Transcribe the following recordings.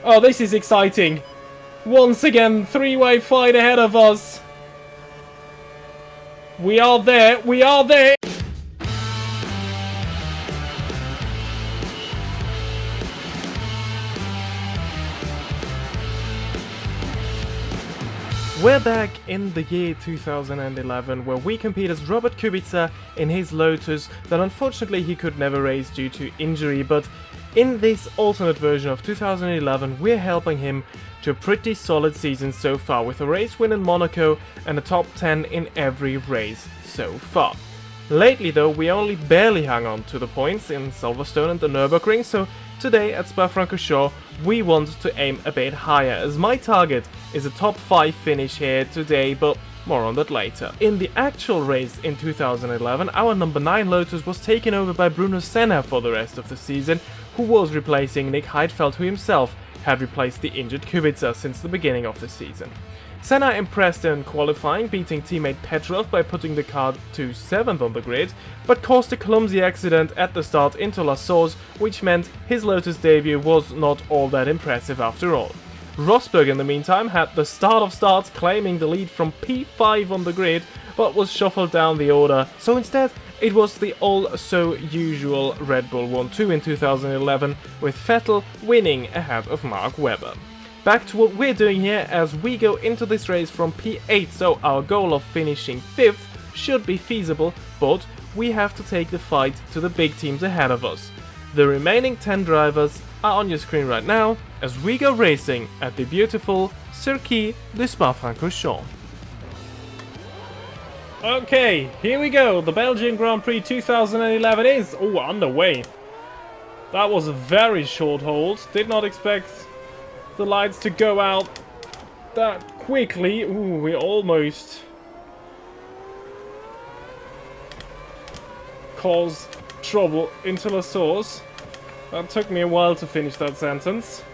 Oh, this is exciting. Once again, three-way fight ahead of us. We are there. We are there. We're back in the year 2011, where we compete as Robert Kubica in his Lotus that unfortunately he could never race due to injury, but in this alternate version of 2011 we're helping him to a pretty solid season so far, with a race win in Monaco and a top 10 in every race so far. Lately though, we only barely hung on to the points in Silverstone and the Nürburgring, so today at Spa-Francorchamps we want to aim a bit higher, as my target is a top 5 finish here today, but more on that later. In the actual race in 2011, our number 9 Lotus was taken over by Bruno Senna for the rest of the season, who was replacing Nick Heidfeld, who himself had replaced the injured Kubica since the beginning of the season. Senna impressed in qualifying, beating teammate Petrov by putting the car to 7th on the grid, but caused a clumsy accident at the start into La Source, which meant his Lotus debut was not all that impressive after all. Rosberg in the meantime had the start of starts, claiming the lead from P5 on the grid, but was shuffled down the order, so instead it was the all-so-usual Red Bull 1-2 in 2011, with Vettel winning ahead of Mark Webber. Back to what we're doing here as we go into this race from P8, so our goal of finishing 5th should be feasible, but we have to take the fight to the big teams ahead of us. The remaining 10 drivers are on your screen right now as we go racing at the beautiful Circuit de Spa-Francorchamps. Okay, here we go. The Belgian Grand Prix 2011 is underway. That was a very short hold. Did not expect the lights to go out that quickly. We almost caused trouble into La Source. That took me a while to finish that sentence.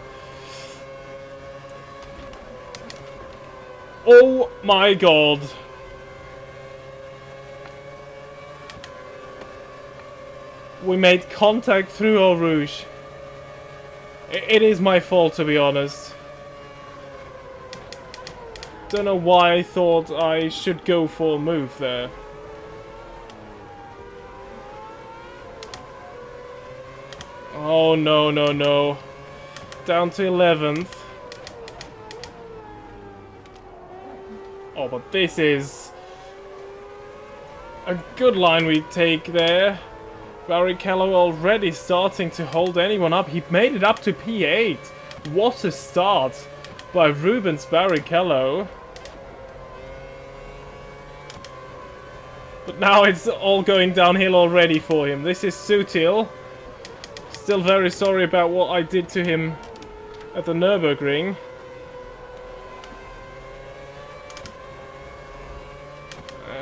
Oh my god. We made contact through Eau Rouge. It is my fault, to be honest. Don't know why I thought I should go for a move there. Oh no, no, no. Down to 11th. Oh, but this is a good line we take there. Barrichello already starting to hold anyone up. He made it up to P8. What a start by Rubens Barrichello. But now it's all going downhill already for him. This is Sutil. Still very sorry about what I did to him at the Nürburgring.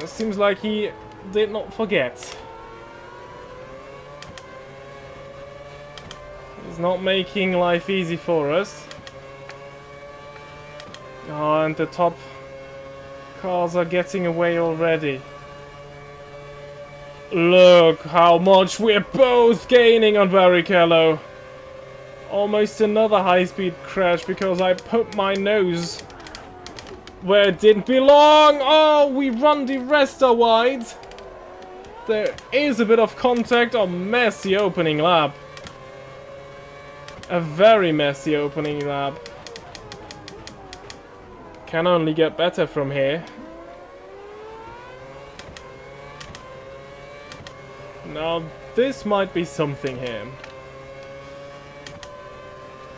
Seems like he did not forget. He's not making life easy for us. Oh, and the top cars are getting away already. Look how much we're both gaining on Barrichello. Almost another high-speed crash because I put my nose where it didn't belong. Oh, we run the rest are wide. There is a bit of contact. Oh, messy opening lap. A very messy opening lap. Can only get better from here. Now, this might be something here.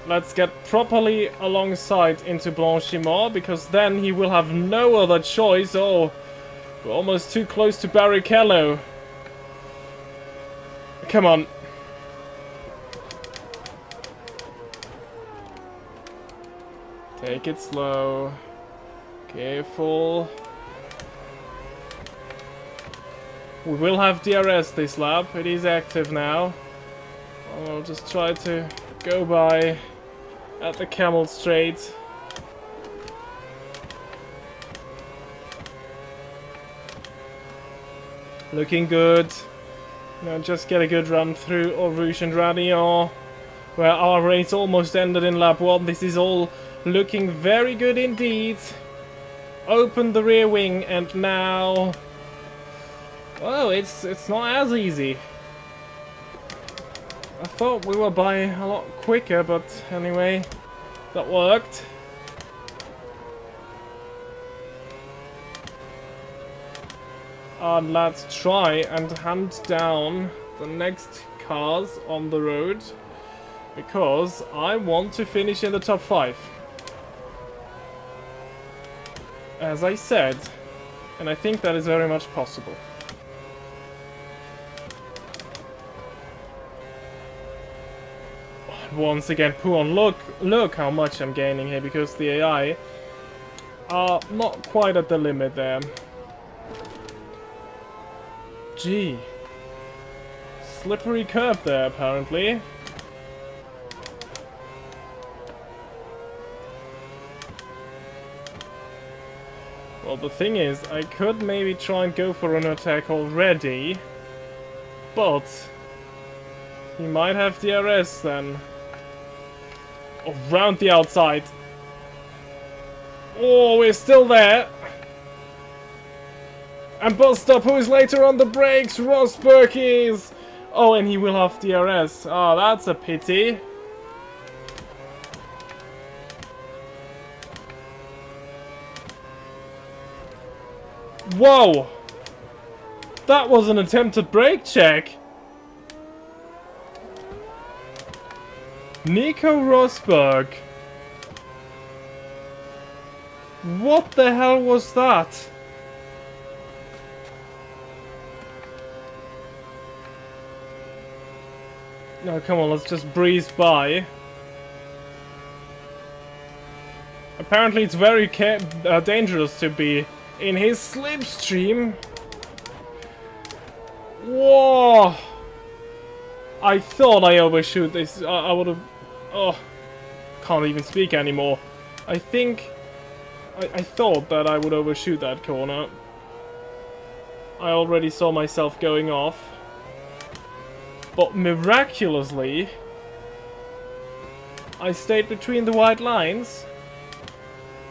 Let's get properly alongside into Blanchimont, because then he will have no other choice. Oh, we're almost too close to Barrichello. Come on. Take it slow. Careful. We will have DRS this lap. It is active now. I'll just try to go by at the Camel Straight. Looking good. Now just get a good run through Eau Rouge and Radillon. where our race almost ended in lap 1. This is all looking very good indeed. Open the rear wing, and now... oh, it's not as easy. I thought we were by a lot quicker, but anyway, that worked. And let's try and hunt down the next cars on the road, because I want to finish in the top 5. As I said, and I think that is very much possible. Once again, Puon, look how much I'm gaining here, because the AI are not quite at the limit there. Gee. Slippery curb there, apparently. Well, the thing is, I could maybe try and go for an attack already, but he might have DRS then. Oh, round the outside. Oh, we're still there. And bus stop, who is later on the brakes? Rosberg is. Oh, and he will have DRS. Oh, that's a pity. Whoa! That was an attempted brake check. Nico Rosberg. What the hell was that? No, come on, let's just breeze by. Apparently it's very dangerous to be in his slipstream. Whoa! I thought I overshoot this. I would have... oh, can't even speak anymore. I think... I thought that I would overshoot that corner. I already saw myself going off. But miraculously, I stayed between the white lines,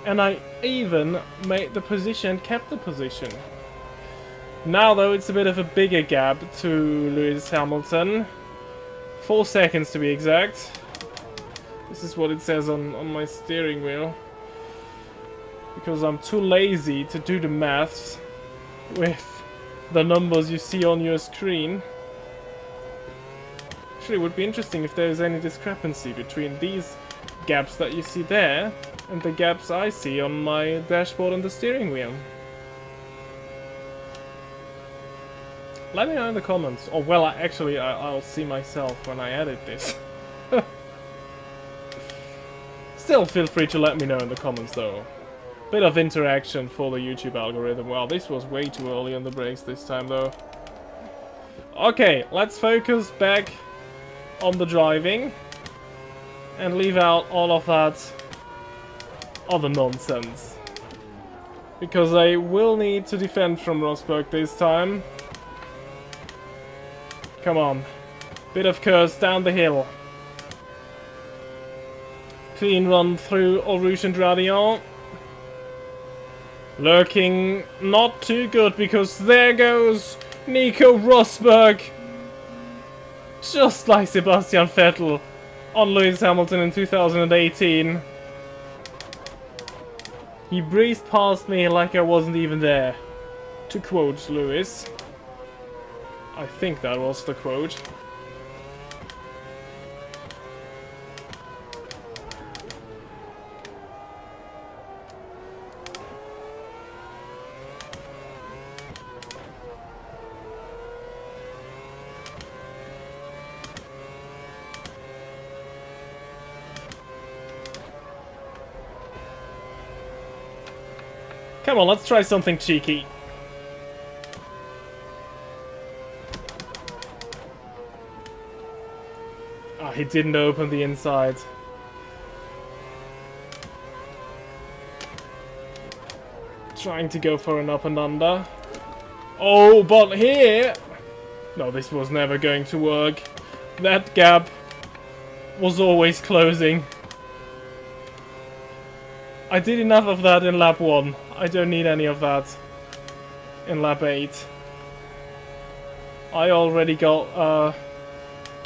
and I even made the position, kept the position. Now though, it's a bit of a bigger gap to Lewis Hamilton. 4 seconds to be exact. This is what it says on my steering wheel. Because I'm too lazy to do the maths with the numbers you see on your screen. Actually, it would be interesting if there's any discrepancy between these gaps that you see there and the gaps I see on my dashboard and the steering wheel. Let me know in the comments. Oh, well, actually, I'll see myself when I edit this. Still, feel free to let me know in the comments, though. Bit of interaction for the YouTube algorithm. Wow, this was way too early on the brakes this time, though. Okay, let's focus back on the driving and leave out all of that other nonsense. Because I will need to defend from Rosberg this time. Come on. Bit of curse down the hill. Clean run through Eau Rouge and Radion. Lurking not too good, because there goes Nico Rosberg. Just like Sebastian Vettel on Lewis Hamilton in 2018. He breezed past me like I wasn't even there. To quote Lewis. I think that was the quote. Come on, let's try something cheeky. Ah, he didn't open the inside. Trying to go for an up and under. Oh, but here... No, this was never going to work. That gap was always closing. I did enough of that in lap 1. I don't need any of that in lap 8. I already got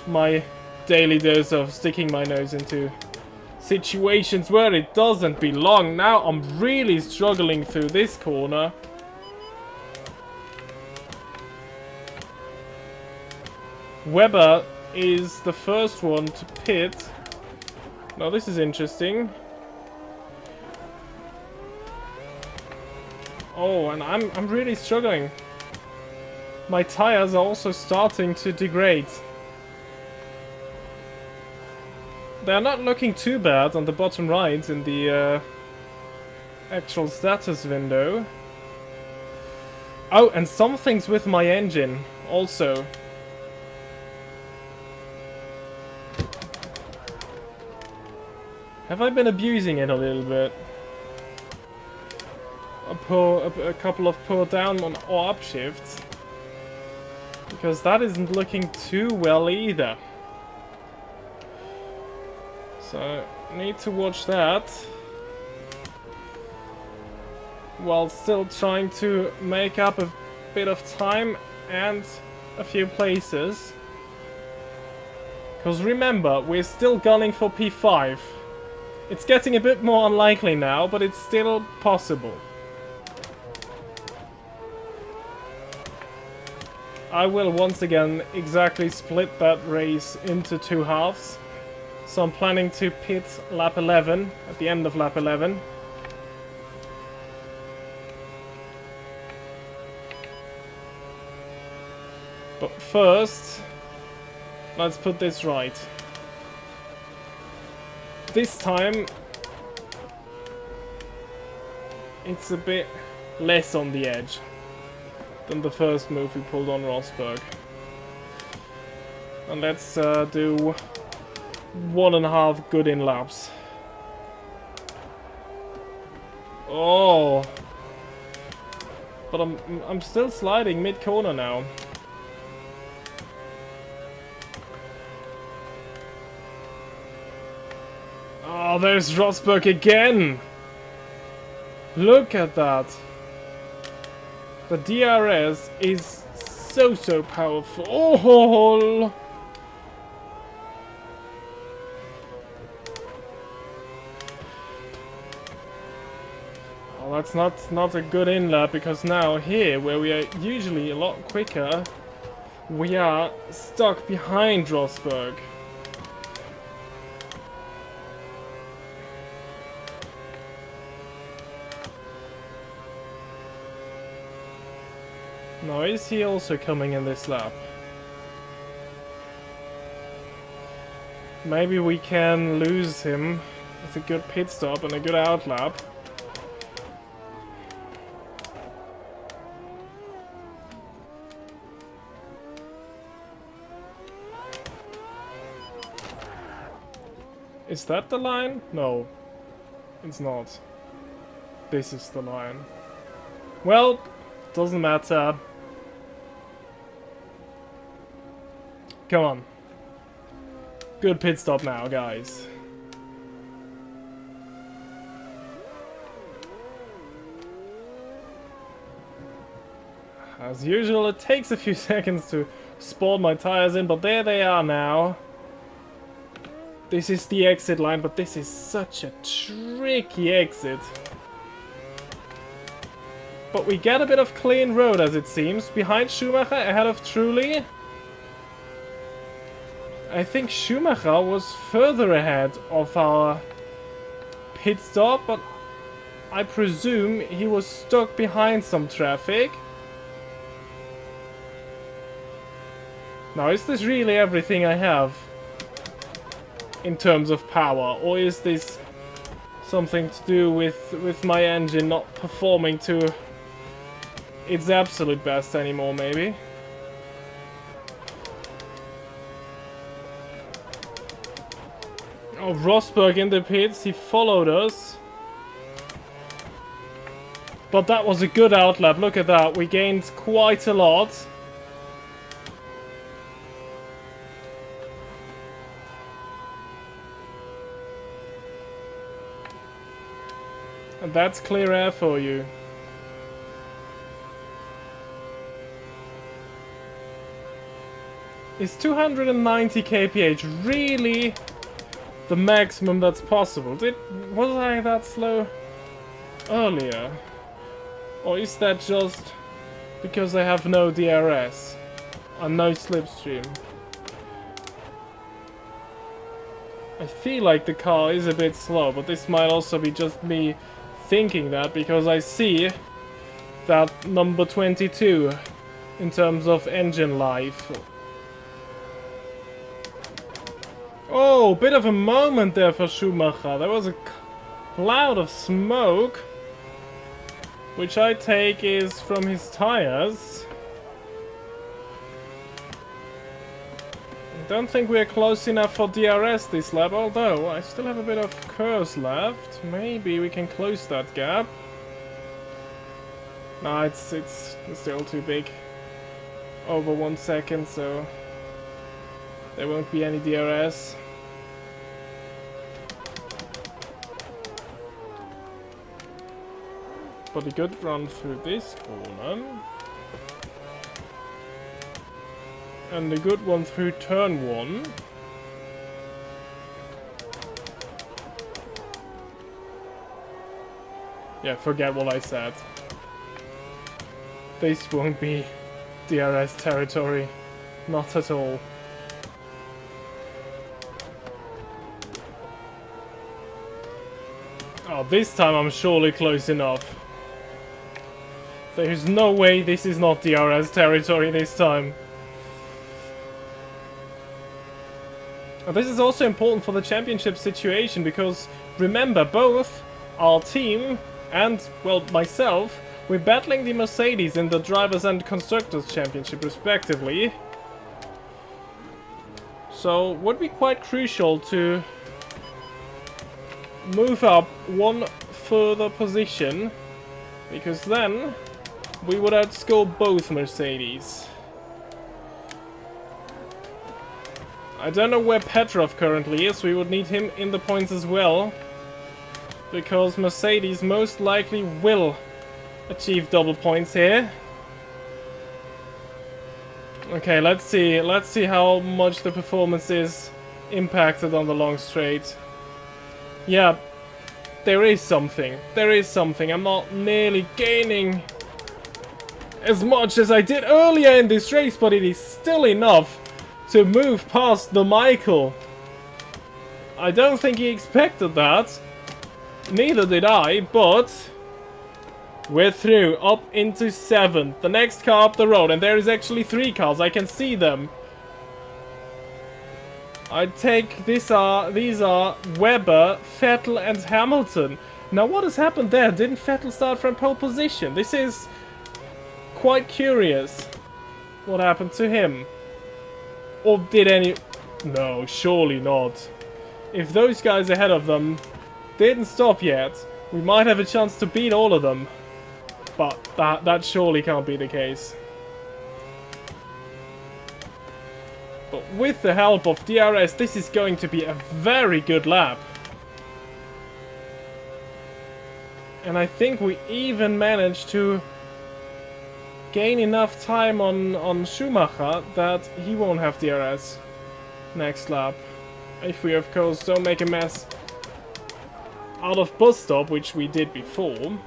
my daily dose of sticking my nose into situations where it doesn't belong. Now I'm really struggling through this corner. Webber is the first one to pit. Now this is interesting. Oh, and I'm really struggling. My tires are also starting to degrade. They're not looking too bad on the bottom right in the actual status window. Oh, and something's with my engine also. Have I been abusing it a little bit? A couple of pull down on or up shifts? Because that isn't looking too well either. So, need to watch that. While still trying to make up a bit of time and a few places. Because remember, we're still gunning for P5. It's getting a bit more unlikely now, but it's still possible. I will once again exactly split that race into 2 halves. So I'm planning to pit lap 11, at the end of lap 11. But first, let's put this right. This time, it's a bit less on the edge than the first move we pulled on Rosberg. And let's do 1.5 good in laps. Oh, but I'm still sliding mid corner now. Oh, there's Rosberg again. Look at that. The DRS is so powerful. Oh. That's not a good in-lap, because now here, where we are usually a lot quicker, we are stuck behind Rosberg. Now, is he also coming in this lap? Maybe we can lose him with a good pit stop and a good outlap. Is that the line? No, it's not. This is the line. Well, doesn't matter. Come on. Good pit stop now, guys. As usual, it takes a few seconds to spawn my tires in, but there they are now. This is the exit line, but this is such a tricky exit. But we get a bit of clean road, as it seems. Behind Schumacher, ahead of Trulli. I think Schumacher was further ahead of our pit stop, but I presume he was stuck behind some traffic. Now, is this really everything I have in terms of power, or is this something to do with my engine not performing to its absolute best anymore, maybe? Oh, Rosberg in the pits, he followed us. But that was a good outlap, look at that, we gained quite a lot. And that's clear air for you. Is 290 kph really the maximum that's possible? Was I that slow earlier? Or is that just because I have no DRS and no slipstream? I feel like the car is a bit slow, but this might also be just me thinking that because I see that number 22 in terms of engine life. Oh, bit of a moment there for Schumacher. There was a cloud of smoke, which I take is from his tires. I don't think we're close enough for DRS this lap, although I still have a bit of curves left. Maybe we can close that gap. No, it's still too big. Over 1 second, so there won't be any DRS. But a good run through this corner. And a good one through turn 1. Yeah, forget what I said. This won't be DRS territory. Not at all. Oh, this time I'm surely close enough. There's no way this is not DRS territory this time. And this is also important for the championship situation because, remember, both our team and, well, myself, we're battling the Mercedes in the Drivers' and Constructors' Championship respectively. So, would be quite crucial to move up one further position, because then we would outscore both Mercedes. I don't know where Petrov currently is. We would need him in the points as well, because Mercedes most likely will achieve double points here. Okay, let's see how much the performance is impacted on the long straight. Yeah, there is something. There is something. I'm not nearly gaining as much as I did earlier in this race, but it is still enough to move past the Michael. I don't think he expected that. Neither did I, but we're through, up into 7th. The next car up the road, and there is actually 3 cars. I can see them. I take these are Webber, Vettel, and Hamilton. Now, what has happened there? Didn't Vettel start from pole position? This is quite curious. What happened to him? Or did any... No, surely not. If those guys ahead of them didn't stop yet, we might have a chance to beat all of them. But that surely can't be the case. But with the help of DRS, this is going to be a very good lap. And I think we even managed to gain enough time on Schumacher that he won't have DRS next lap. If we, of course, don't make a mess out of bus stop, which we did before.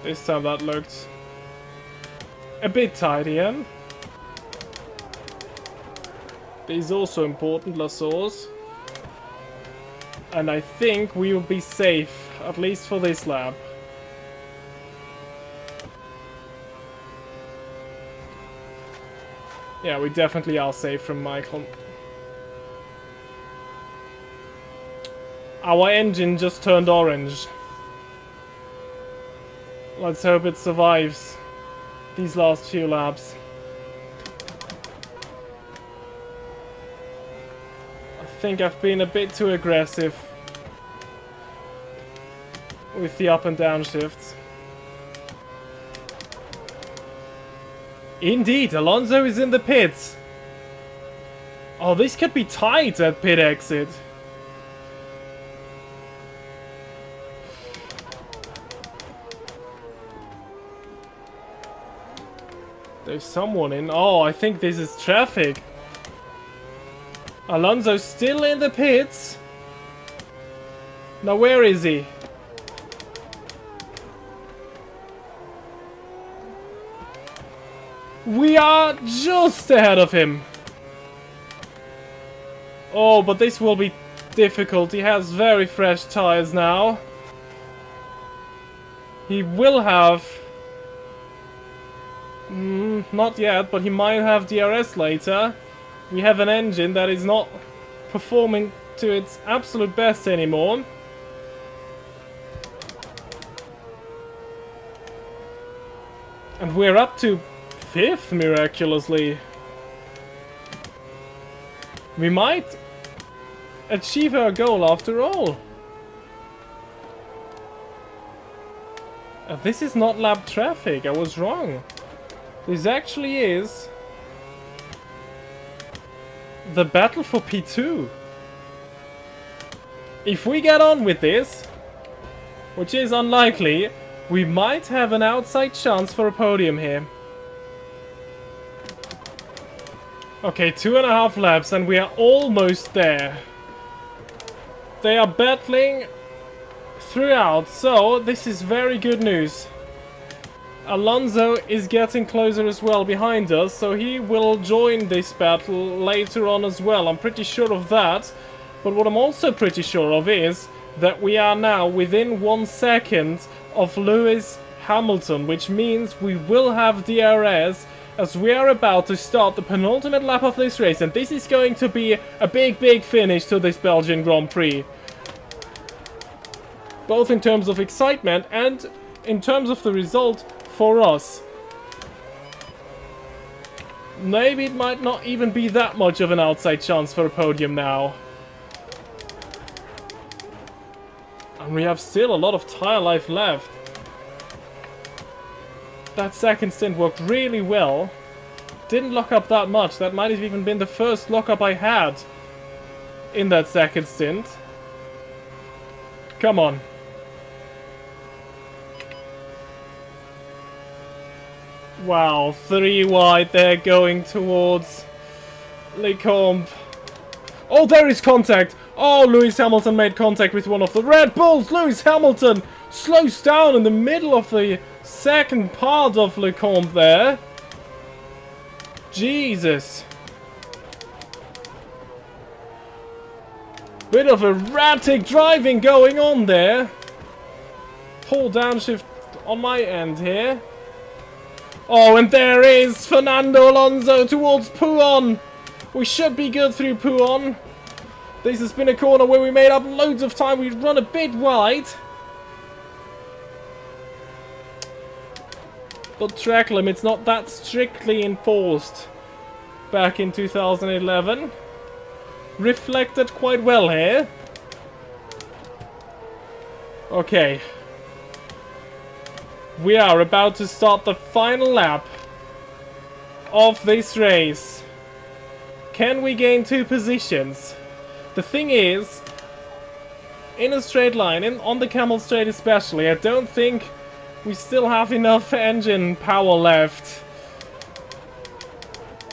This time that looked a bit tidier. These also important, Lassours. And I think we will be safe, at least for this lap. Yeah, we definitely are safe from Michael. Our engine just turned orange. Let's hope it survives these last few laps. I think I've been a bit too aggressive with the up and down shifts. Indeed, Alonso is in the pits. Oh, this could be tight at pit exit. There's someone in. Oh, I think this is traffic. Alonso's still in the pits. Now, where is he? We are just ahead of him. Oh, but this will be difficult. He has very fresh tires now. He will have... not yet, but he might have DRS later. We have an engine that is not performing to its absolute best anymore. And we're up to 5th, miraculously. We might achieve our goal after all. This is not lap traffic, I was wrong. This actually is the battle for P2. If we get on with this, which is unlikely, we might have an outside chance for a podium here. Okay, 2.5 laps and we are almost there. They are battling throughout, so this is very good news. Alonso is getting closer as well behind us, so he will join this battle later on as well. I'm pretty sure of that. But what I'm also pretty sure of is that we are now within 1 second of Lewis Hamilton, which means we will have DRS as we are about to start the penultimate lap of this race, and this is going to be a big finish to this Belgian Grand Prix. Both in terms of excitement and in terms of the result for us. Maybe it might not even be that much of an outside chance for a podium now. And we have still a lot of tire life left. That second stint worked really well. Didn't lock up that much. That might have even been the first lockup I had in that second stint. Come on. Wow, 3 wide there going towards Lecombe. Oh, there is contact. Oh, Lewis Hamilton made contact with one of the Red Bulls. Lewis Hamilton slows down in the middle of the second part of Lecombe there. Jesus. Bit of erratic driving going on there. Pull downshift on my end here. Oh, and there is Fernando Alonso towards Pouon. We should be good through Pouon. This has been a corner where we made up loads of time. We run a bit wide. But track limit's not that strictly enforced back in 2011. Reflected quite well here. Okay. We are about to start the final lap of this race. Can we gain 2 positions? The thing is, in a straight line, on the Camel Straight especially, I don't think we still have enough engine power left.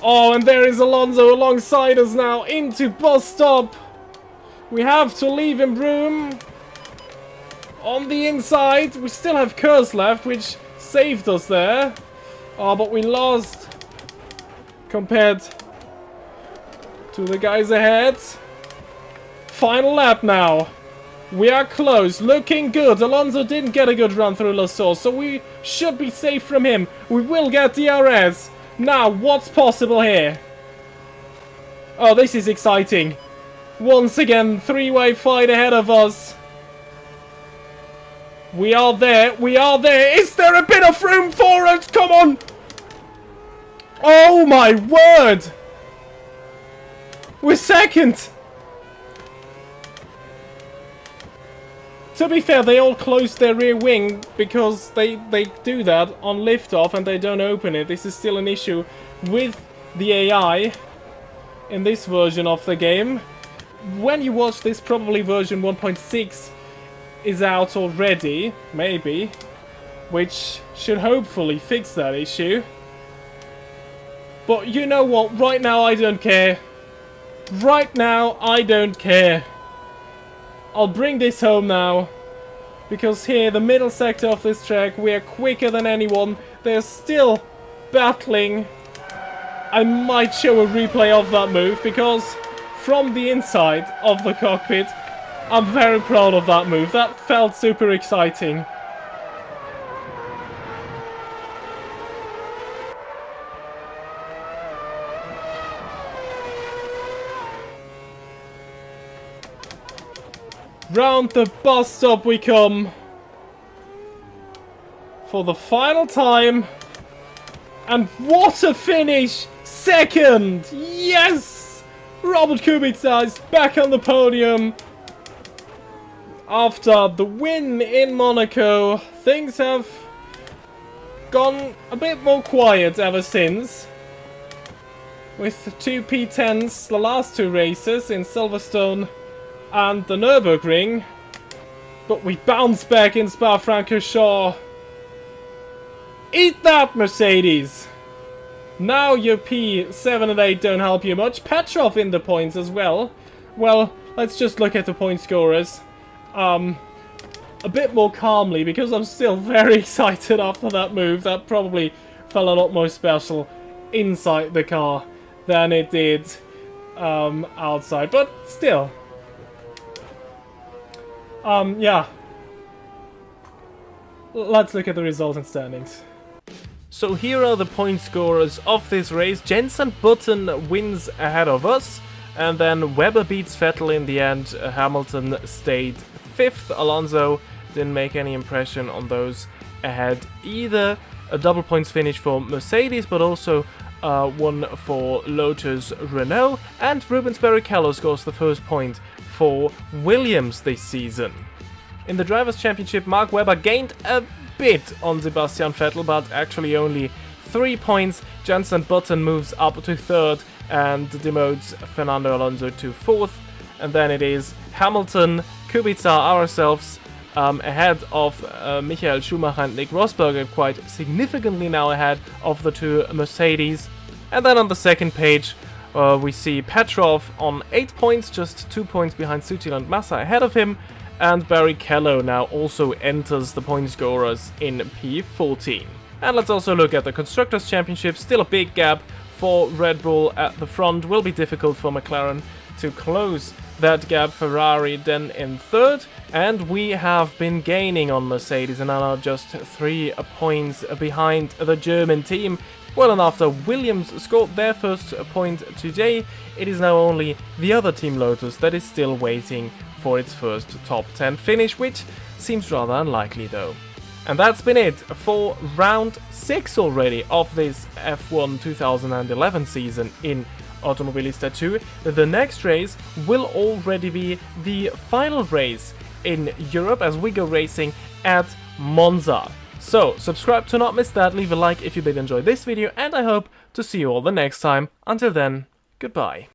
Oh, and there is Alonso alongside us now into bus stop. We have to leave him room. On the inside, we still have Kurz left, which saved us there. Oh, but we lost compared to the guys ahead. Final lap now. We are close, looking good. Alonso didn't get a good run through La Source, so we should be safe from him. We will get DRS. Now, what's possible here? Oh, this is exciting. Once again, 3-way fight ahead of us. We are there, we are there. Is there a bit of room for us? Come on. Oh my word. We're second. To be fair, they all closed their rear wing because they do that on liftoff and they don't open it. This is still an issue with the AI in this version of the game. When you watch this, probably version 1.6 is out already, maybe, which should hopefully fix that issue. But you know what? Right now, I don't care. Right now, I don't care. I'll bring this home now. Because here, the middle sector of this track, we are quicker than anyone. They're still battling. I might show a replay of that move, because from the inside of the cockpit, I'm very proud of that move. That felt super exciting. Round the bus stop we come. For the final time. And what a finish! Second! Yes! Robert Kubica is back on the podium. After the win in Monaco, things have gone a bit more quiet ever since. With 2 P10s the last 2 races in Silverstone and the Nürburgring. But we bounce back in Spa-Francorchamps. Eat that, Mercedes! Now your P7 and 8 don't help you much. Petrov in the points as well. Well, let's just look at the point scorers. A bit more calmly, because I'm still very excited after that move. That probably felt a lot more special inside the car than it did outside. But still. Yeah. Let's look at the resultant standings. So here are the point scorers of this race. Jenson Button wins ahead of us. And then Webber beats Vettel in the end. Hamilton stayed 5th. Alonso didn't make any impression on those ahead either. A double points finish for Mercedes, but also one for Lotus Renault. And Rubens Barrichello scores the first point for Williams this season. In the Drivers' Championship, Mark Webber gained a bit on Sebastian Vettel, but actually only 3 points. Jenson Button moves up to 3rd and demotes Fernando Alonso to 4th. And then it is Hamilton, Kubica, ourselves, ahead of Michael Schumacher and Nick Rosberg, quite significantly now ahead of the 2 Mercedes. And then on the second page, we see Petrov on 8 points, just 2 points behind Sutil and Massa ahead of him. And Barrichello now also enters the point scorers in P14. And let's also look at the Constructors' Championship. Still a big gap for Red Bull at the front. Will be difficult for McLaren to close that gap. Ferrari then in 3rd. And we have been gaining on Mercedes and are now just 3 points behind the German team. Well, and after Williams scored their first point today, it is now only the other team Lotus that is still waiting for its first top 10 finish, which seems rather unlikely though. And that's been it for round 6 already of this F1 2011 season in Automobilista 2. The next race will already be the final race in Europe as we go racing at Monza. So, subscribe to not miss that, leave a like if you did enjoy this video, and I hope to see you all the next time. Until then, goodbye.